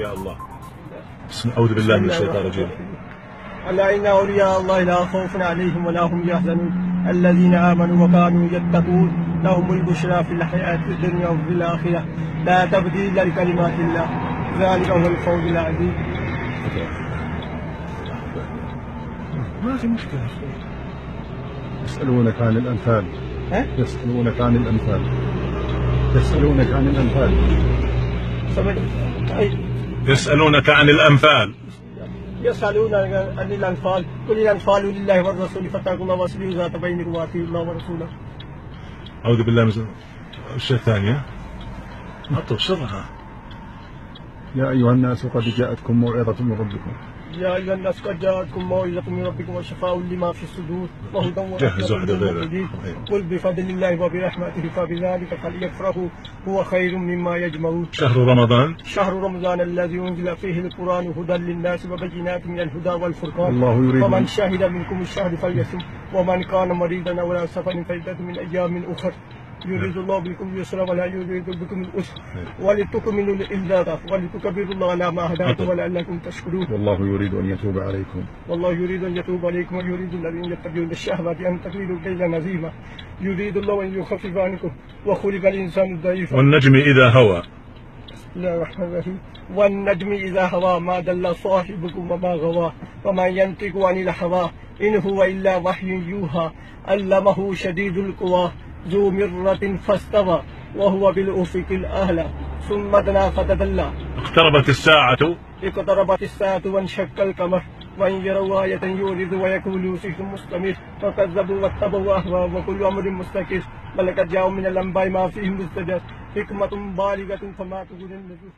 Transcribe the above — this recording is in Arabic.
أولياء الله. أعوذ بالله من الشيطان الرجيم. ألا إن أولياء الله لا خوف عليهم ولا هم يحزنون الذين آمنوا وكانوا يتقون لهم البشرى في الحياة الدنيا وفي الآخرة لا تبديل لكلمات الله ذلك هو الفوز العظيم. ما في مشكلة. يسألونك عن الأنفال. يسألونك عن الأنفال. يسألونك عن الأنفال. يسألونك عن الأنفال. يسألون عن الأنفال قل الأنفال لله والرسول فاتقوا الله واصلحوا ذات بينكم وأطيعوا الله ورسوله. أعوذ بالله من الشيء الثانية. أطلب شرها. يا أيها الناس قد جاءتكم موعظة من ربكم. يا أيها الناس قد جاءتكم موعظة من ربكم وشفاء لما في الصدور وهدى ورحمة للمؤمنين قل بفضل الله وبرحمته فبذلك فليفرحوا هو خير مما يجمعون. شهر رمضان. شهر رمضان الذي أنزل فيه القرآن هدى للناس وبينات من الهدى والفرقان. الله يريد فمن شهد منكم الشهر فليصم ومن كان مريضا أو على سفر فعدة من أيام أخر يريد الله بكم اليسر ولا يريد بكم العسر ولتكملوا العدة ولتكبروا الله على ما هداكم ولعلكم تشكرون. والله يريد أن يتوب عليكم. والله يريد أن يتوب عليكم ويريد الذين يتبعون الشهوات أن تميلوا كيلا نزيما يريد الله أن يخفف عنكم وخلق الإنسان ضعيفا. والنجم إذا هوى. بسم الله الرحمن الرحيم. والنجم إذا هوى ما دل صاحبكم وما غوى وما ينطق عن الهوى إن هو إلا وحي يوحى علمه شديد القوى ذو مرة فاستوى وهو بالأفق الأعلى ثم دنا فتدلى. اقتربت الساعة وانشق القمر وإن يروا آية يورد ويقولوا سحر مستمر فكذبوا واتبعوا أهواءهم وكل أمر مستقر بل قد جاءوا من الأنباء ما فيه مزدجر حكمة بالغة فما تغني النذر.